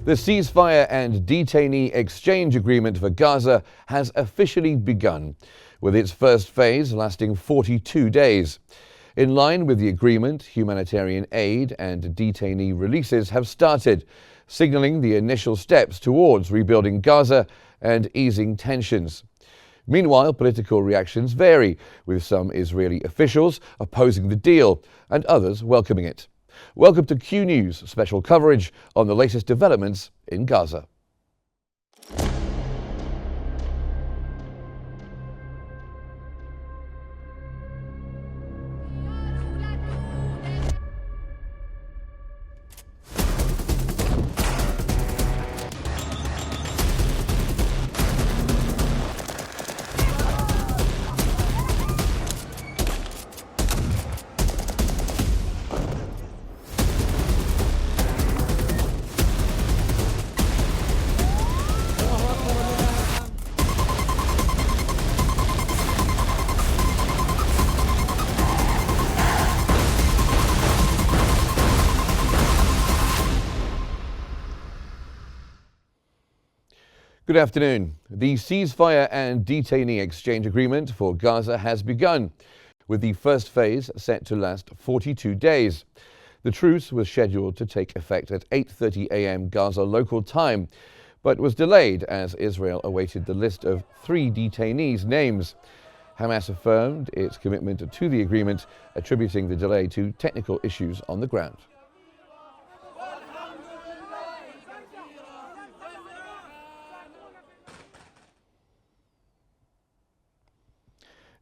The ceasefire and detainee exchange agreement for Gaza has officially begun, with its first phase lasting 42 days. In line with the agreement, humanitarian aid and detainee releases have started, signaling the initial steps towards rebuilding Gaza and easing tensions. Meanwhile, political reactions vary, with some Israeli officials opposing the deal and others welcoming it. Welcome to Qnews special coverage on the latest developments in Gaza. Good afternoon. The ceasefire and detainee exchange agreement for Gaza has begun, with the first phase set to last 42 days. The truce was scheduled to take effect at 8:30 a.m. Gaza local time, but was delayed as Israel awaited the list of 3 detainees' names. Hamas affirmed its commitment to the agreement, attributing the delay to technical issues on the ground.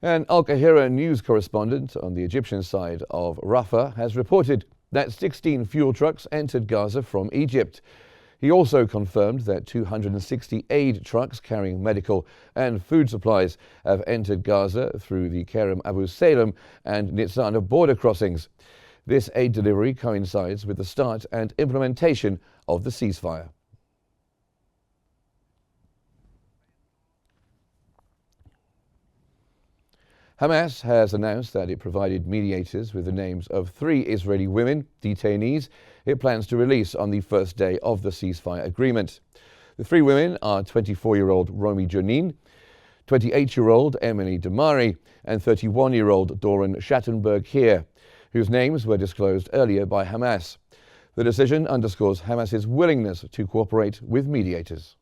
An Al Qahira news correspondent on the Egyptian side of Rafah has reported that 16 fuel trucks entered Gaza from Egypt. He also confirmed that 260 aid trucks carrying medical and food supplies have entered Gaza through the Kerem Abu Salem and Nitzana border crossings. This aid delivery coincides with the start and implementation of the ceasefire. Hamas has announced that it provided mediators with the names of 3 Israeli women detainees it plans to release on the first day of the ceasefire agreement. The 3 women are 24-year-old Romi Jonin, 28-year-old Emily Damari, and 31-year-old Doron Schattenberg-Heer, whose names were disclosed earlier by Hamas. The decision underscores Hamas's willingness to cooperate with mediators.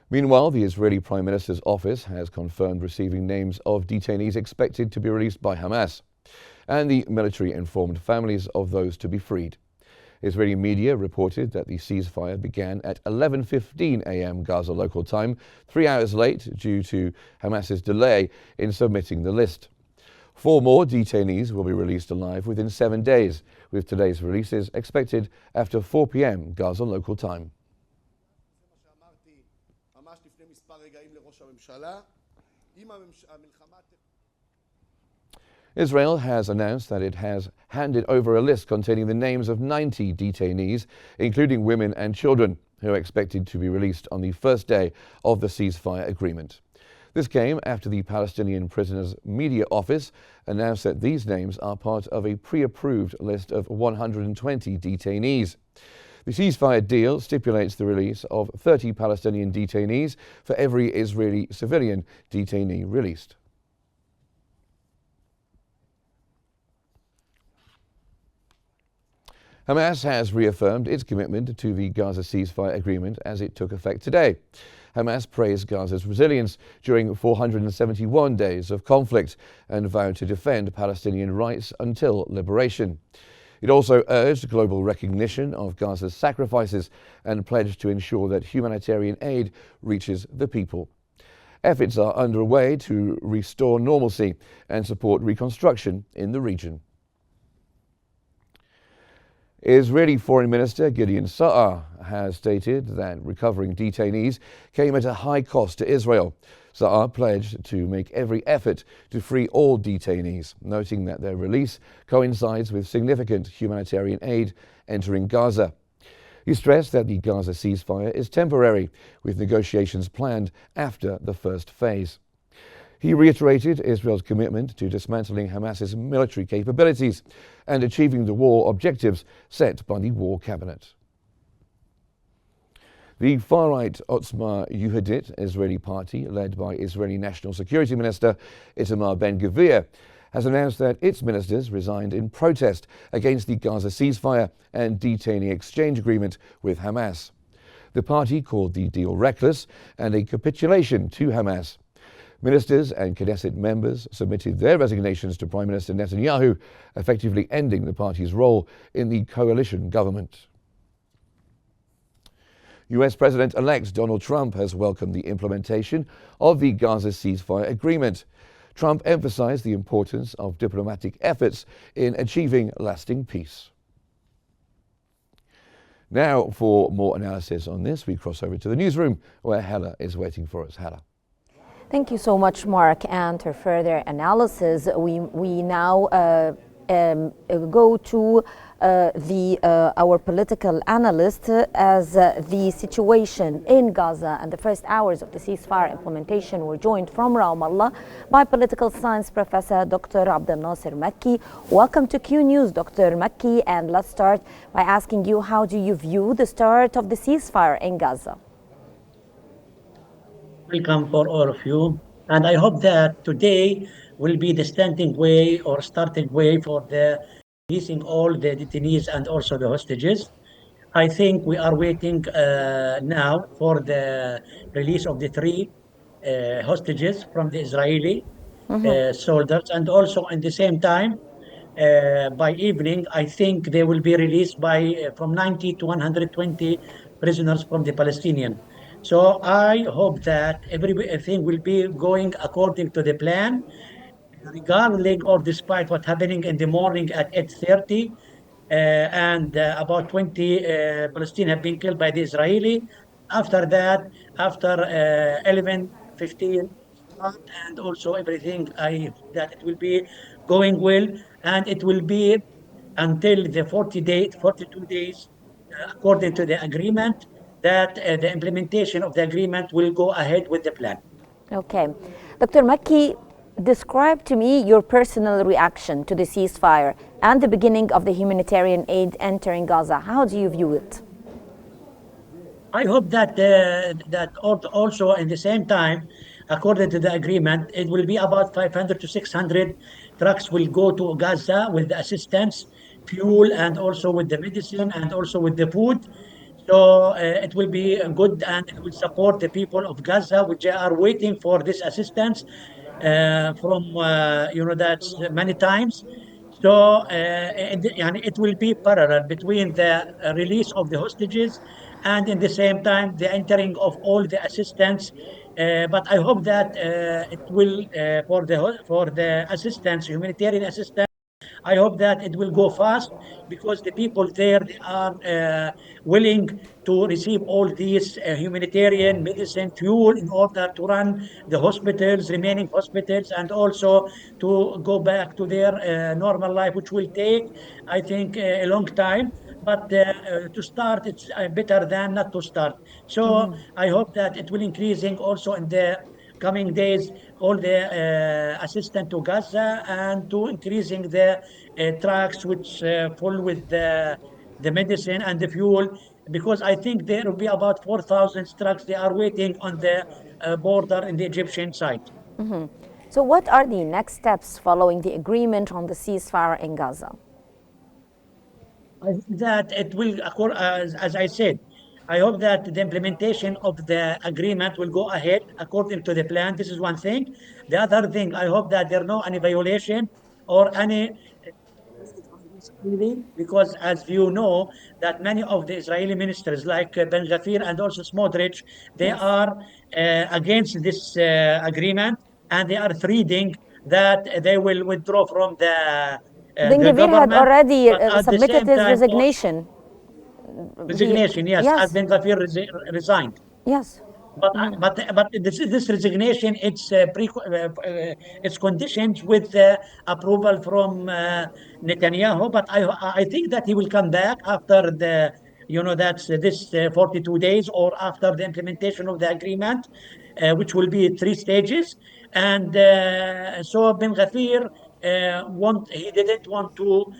Meanwhile, the Israeli Prime Minister's office has confirmed receiving names of detainees expected to be released by Hamas, and the military informed families of those to be freed. Israeli media reported that the ceasefire began at 11:15 a.m. Gaza local time, 3 hours late due to Hamas's delay in submitting the list. 4 more detainees will be released alive within 7 days, with today's releases expected after 4 p.m. Gaza local time. Israel has announced that it has handed over a list containing the names of 90 detainees, including women and children, who are expected to be released on the first day of the ceasefire agreement. This came after the Palestinian Prisoners' Media Office announced that these names are part of a pre-approved list of 120 detainees. The ceasefire deal stipulates the release of 30 Palestinian detainees for every Israeli civilian detainee released. Hamas has reaffirmed its commitment to the Gaza ceasefire agreement as it took effect today. Hamas praised Gaza's resilience during 471 days of conflict and vowed to defend Palestinian rights until liberation. It also urged global recognition of Gaza's sacrifices and pledged to ensure that humanitarian aid reaches the people. Efforts are underway to restore normalcy and support reconstruction in the region. Israeli Foreign Minister Gideon Sa'ar has stated that recovering detainees came at a high cost to Israel. Sa'ar pledged to make every effort to free all detainees, noting that their release coincides with significant humanitarian aid entering Gaza. He stressed that the Gaza ceasefire is temporary, with negotiations planned after the first phase. He reiterated Israel's commitment to dismantling Hamas's military capabilities and achieving the war objectives set by the War Cabinet. The far-right Otzma Yehudit Israeli party, led by Israeli National Security Minister Itamar Ben-Gvir, has announced that its ministers resigned in protest against the Gaza ceasefire and detainee exchange agreement with Hamas. The party called the deal reckless and a capitulation to Hamas. Ministers and Knesset members submitted their resignations to Prime Minister Netanyahu, effectively ending the party's role in the coalition government. US President-elect Donald Trump has welcomed the implementation of the Gaza ceasefire agreement. Trump emphasized the importance of diplomatic efforts in achieving lasting peace. Now, for more analysis on this, we cross over to the newsroom where Hella is waiting for us. Hella. Thank you so much, Mark. And for further analysis, we now go to our political analyst as the situation in Gaza and the first hours of the ceasefire implementation were joined from Ramallah by political science professor Dr. Abdel Nasser Makki. Welcome to Qnews, Dr. Makki, and let's start by asking you, how do you view the start of the ceasefire in Gaza? Welcome for all of you, and I hope that today will be the standing way or starting way for the releasing all the detainees and also the hostages. I think we are waiting now for the release of the three hostages from the Israeli soldiers, and also at the same time, by evening, I think they will be released by from 90 to 120 prisoners from the Palestinian. So I hope that everything will be going according to the plan, regardless or despite what happening in the morning at 8:30, and about 20 Palestinians have been killed by the Israeli. After that, after 11:15, and also everything, I hope that it will be going well, and it will be until the 42 days, according to the agreement, that the implementation of the agreement will go ahead with the plan. Okay. Dr. Makki, describe to me your personal reaction to the ceasefire and the beginning of the humanitarian aid entering Gaza. How do you view it? I hope that also at the same time, according to the agreement, it will be about 500 to 600 trucks will go to Gaza with the assistance, fuel, and also with the medicine and also with the food. So it will be good, and it will support the people of Gaza, which are waiting for this assistance from that's many times. So it will be parallel between the release of the hostages and in the same time the entering of all the assistance. But I hope that it will for the assistance, humanitarian assistance. I hope that it will go fast, because the people there, they are willing to receive all these humanitarian medicine, fuel, in order to run the hospitals, remaining hospitals, and also to go back to their normal life, which will take, I think, a long time. But to start, it's better than not to start. So I hope that it will increasing also in the coming days all the assistance to Gaza, and to increasing the trucks which full with the medicine and the fuel, because I think there will be about 4,000 trucks. They are waiting on the border in the Egyptian side. So what are the next steps following the agreement on the ceasefire in Gaza? I think that it will, as I said, I hope that the implementation of the agreement will go ahead according to the plan. This is one thing. The other thing, I hope that there are no any violation or any, because as you know, that many of the Israeli ministers like Ben Gvir and also Smotrich, they are against this agreement, and they are threatening that they will withdraw from the Ben-Gvir had already submitted his resignation. Resignation, yes, as Ben Gvir resigned. Yes. But this resignation, it's conditioned with approval from Netanyahu. But I think that he will come back after the that's this 42 days or after the implementation of the agreement, which will be 3 stages. And so Ben Ghafir he didn't want to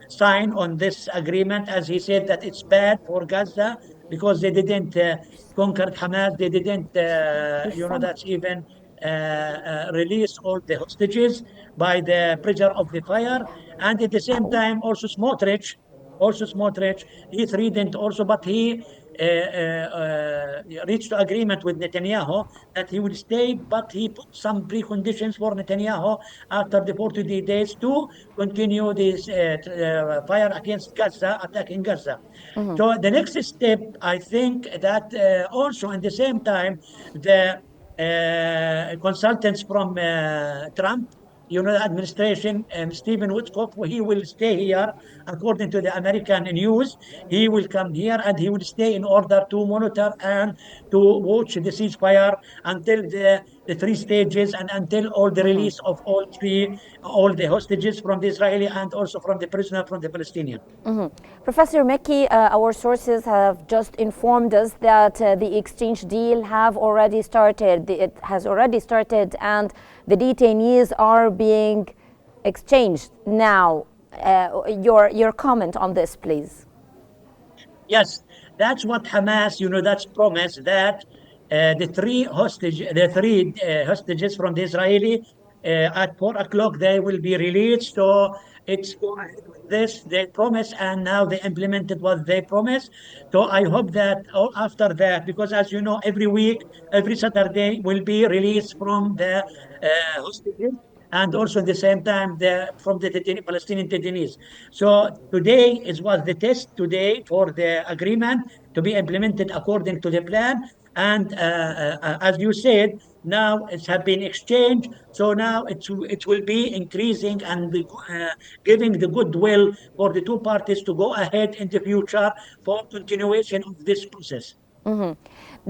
sign on this agreement, as he said that it's bad for Gaza because they didn't conquer Hamas, they didn't, that's even release all the hostages by the pressure of the fire. And at the same time, also Smotrich, he threatened also, but he reached agreement with Netanyahu that he will stay, but he put some preconditions for Netanyahu after the 40 days to continue this fire against Gaza, attacking Gaza. So the next step, I think that also at the same time, the consultants from Trump, the administration, Stephen Witkoff, he will stay here. According to the American news, he will come here and he will stay in order to monitor and to watch the ceasefire until the 3 stages and until all the release of all the hostages from the Israeli and also from the prisoner from the Palestinian. Professor Mekki, our sources have just informed us that the exchange deal have already started. It has already started, and the detainees are being exchanged now. Your comment on this, please. Yes, that's what Hamas, that's promised that the three hostages from the Israeli at 4 o'clock they will be released. So it's go ahead with this. They promised, and now they implemented what they promised. So I hope that after that, because as you know, every week, every Saturday will be released from the hostages. And also at the same time, from the Palestinian detainees. So today was the test today for the agreement to be implemented according to the plan. And as you said, now it has been exchanged. So now it will be increasing and giving the goodwill for the two parties to go ahead in the future for continuation of this process.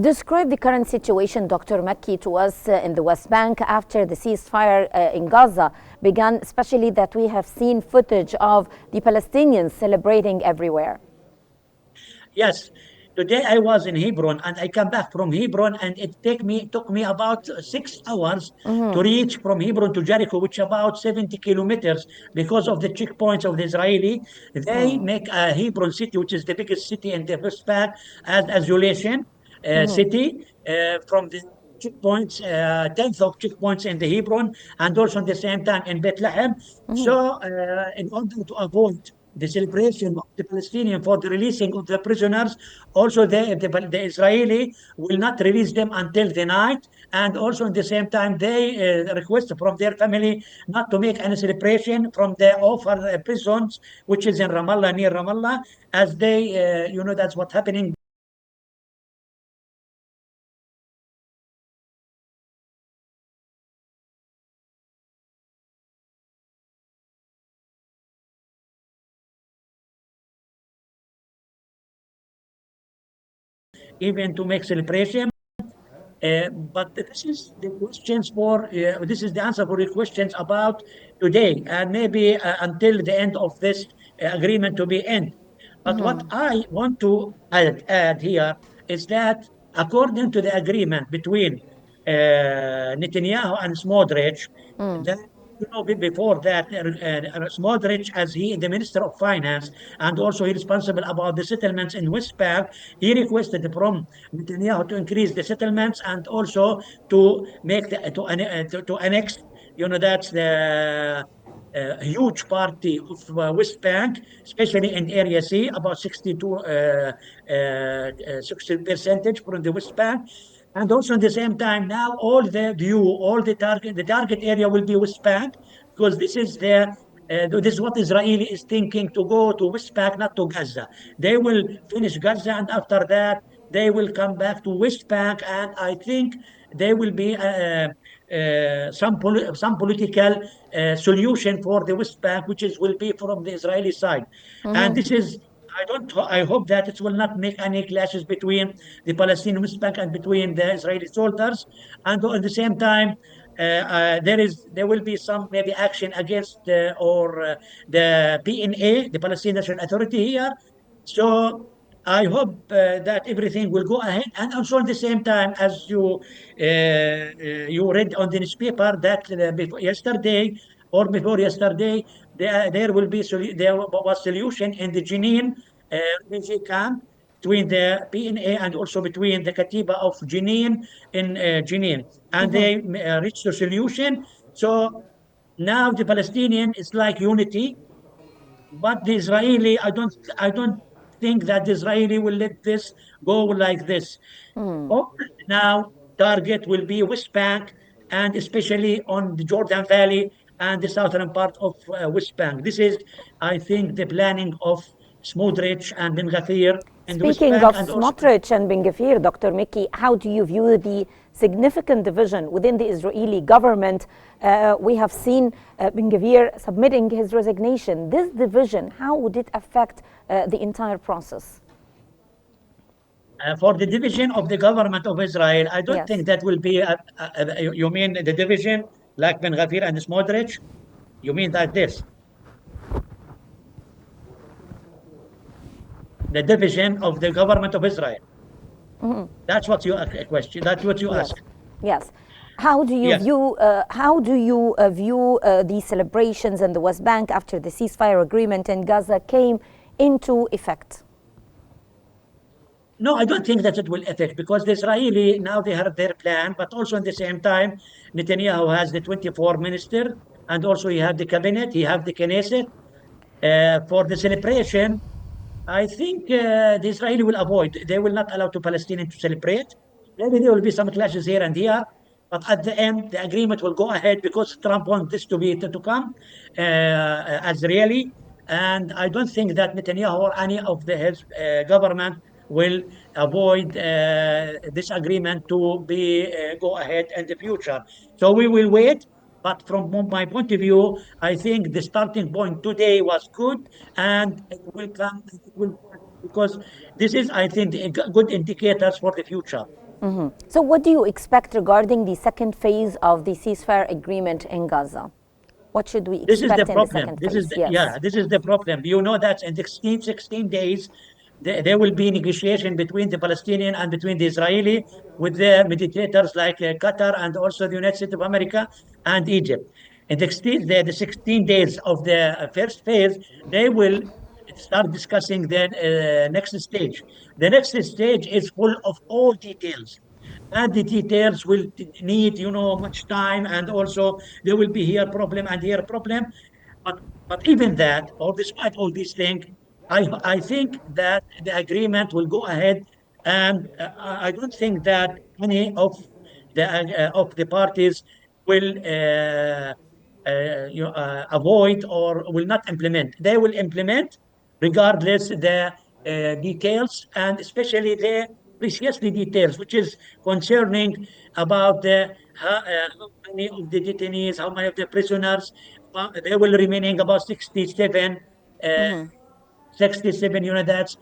Describe the current situation, Dr. Mekki, to us in the West Bank after the ceasefire in Gaza began, especially that we have seen footage of the Palestinians celebrating everywhere. Yes. Today I was in Hebron and I come back from Hebron and it took me about 6 hours to reach from Hebron to Jericho, which is about 70 kilometers because of the checkpoints of the Israeli. They make Hebron city, which is the biggest city in the West Bank, as isolation city from the checkpoints, 10th of checkpoints in the Hebron and also at the same time in Bethlehem. So in order to avoid the celebration of the Palestinian for the releasing of the prisoners. Also, the Israeli will not release them until the night. And also, at the same time, they request from their family not to make any celebration from the offer prisons, which is in Ramallah, near Ramallah, as they, that's what's happening. Even to make celebration. But this is the questions for this is the answer for the questions about today and maybe until the end of this agreement to be end. But what I want to add here is that according to the agreement between Netanyahu and Smotrich, that before that, Smotrich, as he the Minister of Finance and also he responsible about the settlements in West Bank, he requested from Netanyahu to increase the settlements and also to make to annex. That's the huge party of West Bank, especially in Area C, about 60 percentage from the West Bank. And also at the same time, now all the target area will be West Bank because this is what Israeli is thinking to go to West Bank, not to Gaza. They will finish Gaza, and after that, they will come back to West Bank, and I think there will be some political solution for the West Bank, which will be from the Israeli side. And this is I hope that it will not make any clashes between the Palestinian West Bank and between the Israeli soldiers. And at the same time, there will be some maybe action against the PNA, the Palestinian National Authority here, So I hope that everything will go ahead, and also at the same time, as you read on the newspaper that before yesterday or before yesterday, there will be there was solution in the Jenin refugee camp between the PNA and also between the Katiba of Jenin in Jenin, and they reached a solution. So now the Palestinian is like unity, but the Israeli, I don't think that the Israeli will let this go like this. Oh, now target will be West Bank, and especially on the Jordan Valley and the southern part of West Bank. This is, I think, the planning of Smotrich and Ben Gvir in the West Speaking Bank, of and also Smotrich and Ben Gvir, Dr. Mickey, how do you view the significant division within the Israeli government? We have seen Ben Gvir submitting his resignation. This division, how would it affect the entire process? for the division of the government of Israel, I don't Yes. think that will be, you mean the division like Ben Gvir and Smotrich? You mean that this? The division of the government of Israel. That's what you question. That's what you Yes, ask. yes. How do you Yes. view the celebrations in the West Bank after the ceasefire agreement in Gaza came into effect? No, I don't think that it will affect, because the Israeli now they have their plan, but also at the same time, Netanyahu has the 24 minister, and also he have the cabinet, he have the Knesset. For the celebration, I think the Israeli will avoid. They will not allow the Palestinians to celebrate. Maybe there will be some clashes here and here, but at the end, the agreement will go ahead because Trump wants this to come as really. And I don't think that Netanyahu or any of his government will avoid this agreement to be go ahead in the future. So we will wait. But from my point of view, I think the starting point today was good, and it will come. It will, because this is, I think, good indicators for the future. So, what do you expect regarding the second phase of the ceasefire agreement in Gaza? What should we This is the expect in the problem. second This is phase? the, Yes. yeah, this is the problem. You know that in 16 days, there will be negotiation between the Palestinian and between the Israeli with their mediators like Qatar and also the United States of America and Egypt. In the 16 days of the first phase, they will start discussing the next stage. The next stage is full of all details, and the details will need much time, and also there will be here problem and here problem. But even that, or despite all these things, I think that the agreement will go ahead, and I don't think that any of the parties will avoid or will not implement. They will implement regardless the details, and especially the precisely details, which is concerning about how many of the detainees, how many of the prisoners. They will remaining about uh, 67 that's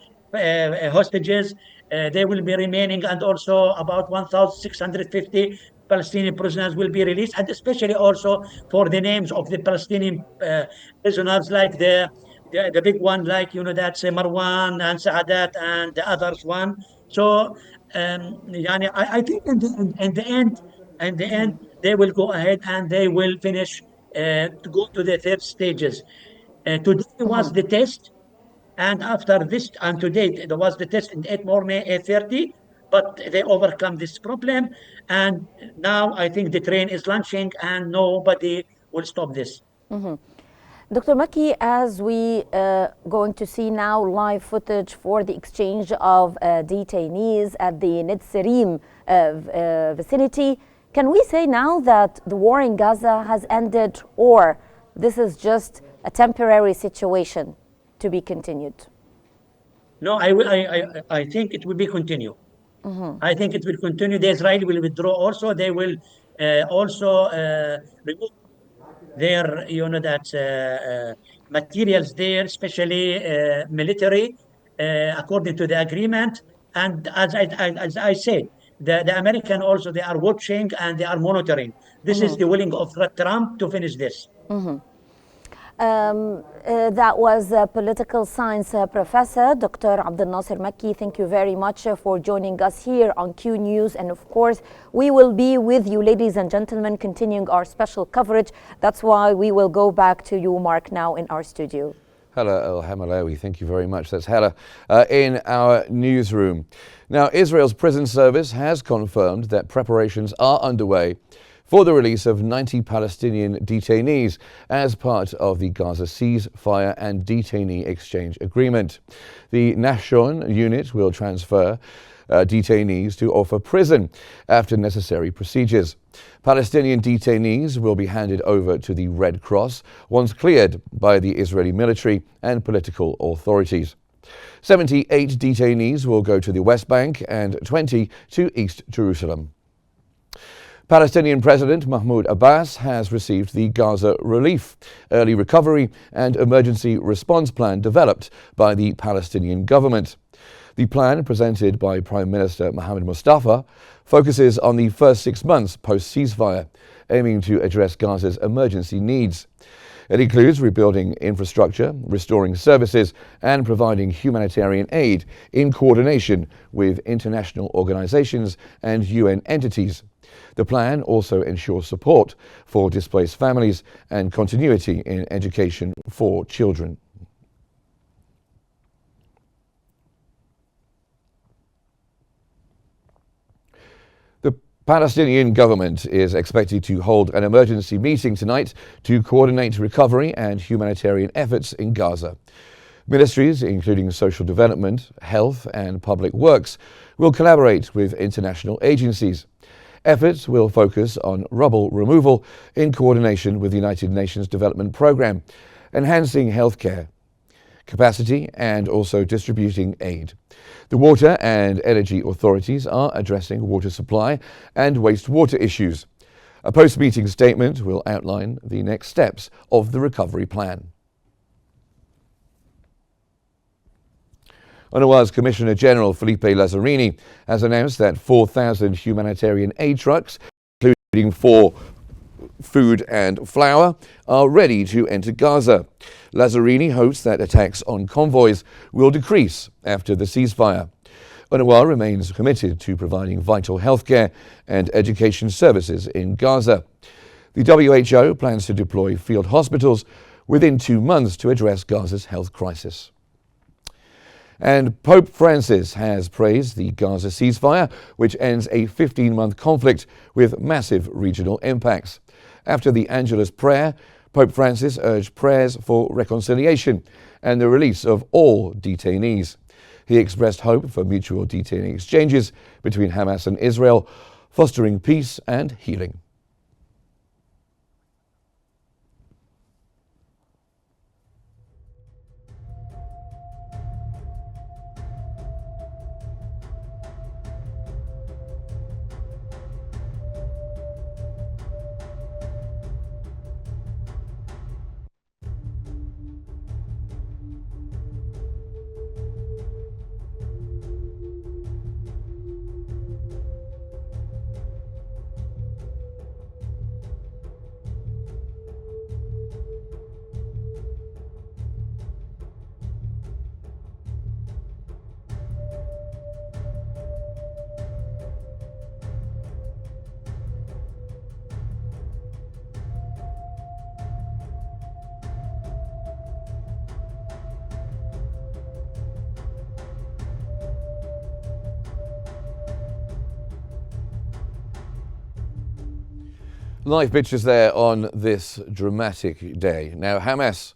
hostages. They will be remaining, and also about 1,650 Palestinian prisoners will be released, and especially also for the names of the Palestinian prisoners, like the big one, like that's Marwan and Saadat and the others one. So I think in the end, they will go ahead and they will finish to go to the third stages. Today was the test, and after this, and today there was the test in 8 morning, 8:30, but they overcome this problem. And now I think the train is launching and nobody will stop this. Dr. Maki, as we going to see now live footage for the exchange of detainees at the Netzerim vicinity, can we say now that the war in Gaza has ended, or this is just a temporary situation to be continued? No, I think it will be continue. I think it will continue. The Israeli will withdraw also. They will also remove their, that materials there, especially military, according to the agreement. And as I said, the American also, they are watching and they are monitoring. This is the willing of Trump to finish this. That was a political science professor, Dr. Abdel Nasser Makki. Thank you very much for joining us here on Q News. And of course, we will be with you, ladies and gentlemen, continuing our special coverage. That's why we will go back to you, Mark, now in our studio. Hala El-Hamalawi, thank you very much. That's Hala in our newsroom. Now, Israel's prison service has confirmed that preparations are underway for the release of 90 Palestinian detainees as part of the Gaza ceasefire and detainee exchange agreement. The Nashon unit will transfer detainees to Offa prison after necessary procedures. Palestinian detainees will be handed over to the Red Cross once cleared by the Israeli military and political authorities. 78 detainees will go to the West Bank and 20 to East Jerusalem. Palestinian President Mahmoud Abbas has received the Gaza Relief, Early Recovery and Emergency Response Plan developed by the Palestinian government. The plan, presented by Prime Minister Mohammed Mustafa, focuses on the first 6 months post-ceasefire, aiming to address Gaza's emergency needs. It includes rebuilding infrastructure, restoring services, and providing humanitarian aid in coordination with international organizations and UN entities. The plan also ensures support for displaced families and continuity in education for children. The Palestinian government is expected to hold an emergency meeting tonight to coordinate recovery and humanitarian efforts in Gaza. Ministries, including social development, health, and public works, will collaborate with international agencies. Efforts will focus on rubble removal in coordination with the United Nations Development Programme, enhancing healthcare capacity and also distributing aid. The water and energy authorities are addressing water supply and wastewater issues. A post-meeting statement will outline the next steps of the recovery plan. UNRWA's Commissioner General Felipe Lazzarini has announced that 4,000 humanitarian aid trucks, including 4 food and flour, are ready to enter Gaza. Lazzarini hopes that attacks on convoys will decrease after the ceasefire. UNRWA remains committed to providing vital healthcare and education services in Gaza. The WHO plans to deploy field hospitals within 2 months to address Gaza's health crisis. And Pope Francis has praised the Gaza ceasefire, which ends a 15-month conflict with massive regional impacts. After the Angelus prayer, Pope Francis urged prayers for reconciliation and the release of all detainees. He expressed hope for mutual detainee exchanges between Hamas and Israel, fostering peace and healing. Live pictures there on this dramatic day. Now, Hamas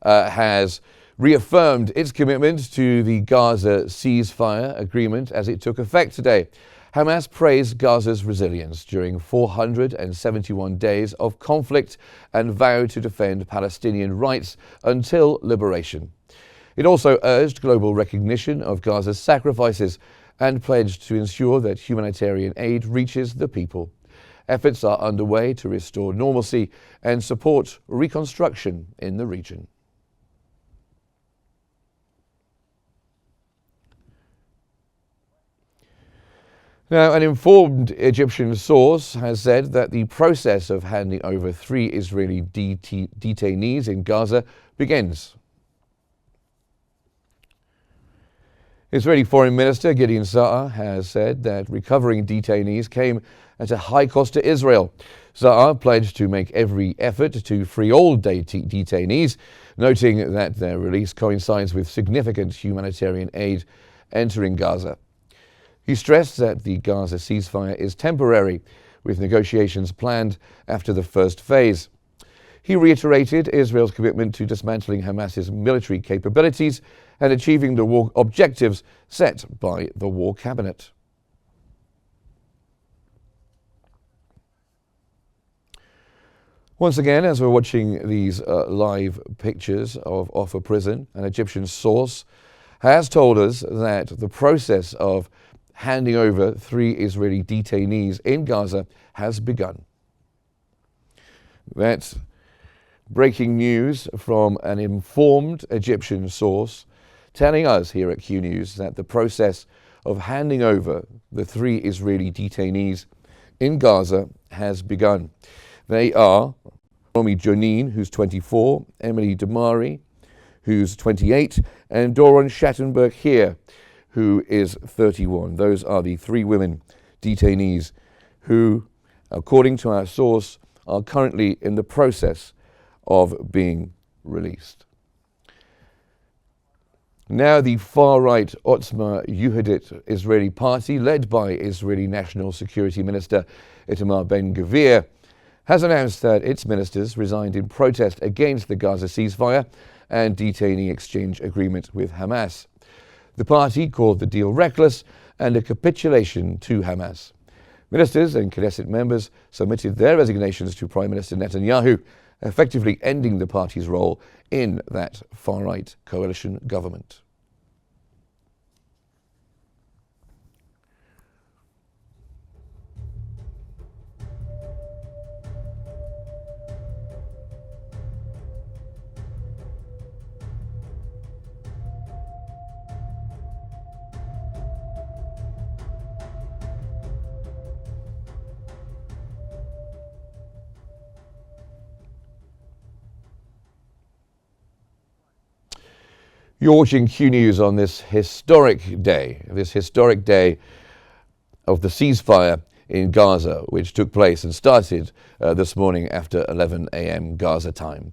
has reaffirmed its commitment to the Gaza ceasefire agreement as it took effect today. Hamas praised Gaza's resilience during 471 days of conflict and vowed to defend Palestinian rights until liberation. It also urged global recognition of Gaza's sacrifices and pledged to ensure that humanitarian aid reaches the people. Efforts are underway to restore normalcy and support reconstruction in the region. Now, an informed Egyptian source has said that the process of handing over 3 Israeli detainees in Gaza begins. Israeli Foreign Minister Gideon Saar has said that recovering detainees came at a high cost to Israel. Saar pledged to make every effort to free all detainees, noting that their release coincides with significant humanitarian aid entering Gaza. He stressed that the Gaza ceasefire is temporary, with negotiations planned after the first phase. He reiterated Israel's commitment to dismantling Hamas's military capabilities and achieving the war objectives set by the war cabinet. Once again, as we're watching these live pictures of a prison, an Egyptian source has told us that the process of handing over 3 Israeli detainees in Gaza has begun. That's breaking news from an informed Egyptian source telling us here at Qnews that the process of handing over the 3 Israeli detainees in Gaza has begun. They are Romy Jonine, who's 24, Emily Damari, who's 28, and Doron Schattenberg here, who is 31. Those are the 3 women detainees who, according to our source, are currently in the process of being released. Now the far-right Otzma Yehudit Israeli party, led by Israeli National Security Minister Itamar Ben-Gvir, has announced that its ministers resigned in protest against the Gaza ceasefire and detainee exchange agreement with Hamas. The party called the deal reckless and a capitulation to Hamas. Ministers and Knesset members submitted their resignations to Prime Minister Netanyahu, effectively ending the party's role in that far-right coalition government. You're watching Qnews on this historic day of the ceasefire in Gaza, which took place and started this morning after 11 a.m. Gaza time.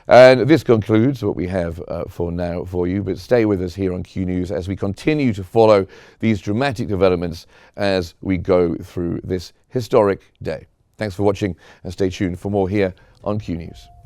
And this concludes what we have for now for you, but stay with us here on Qnews as we continue to follow these dramatic developments as we go through this historic day. Thanks for watching and stay tuned for more here on Qnews.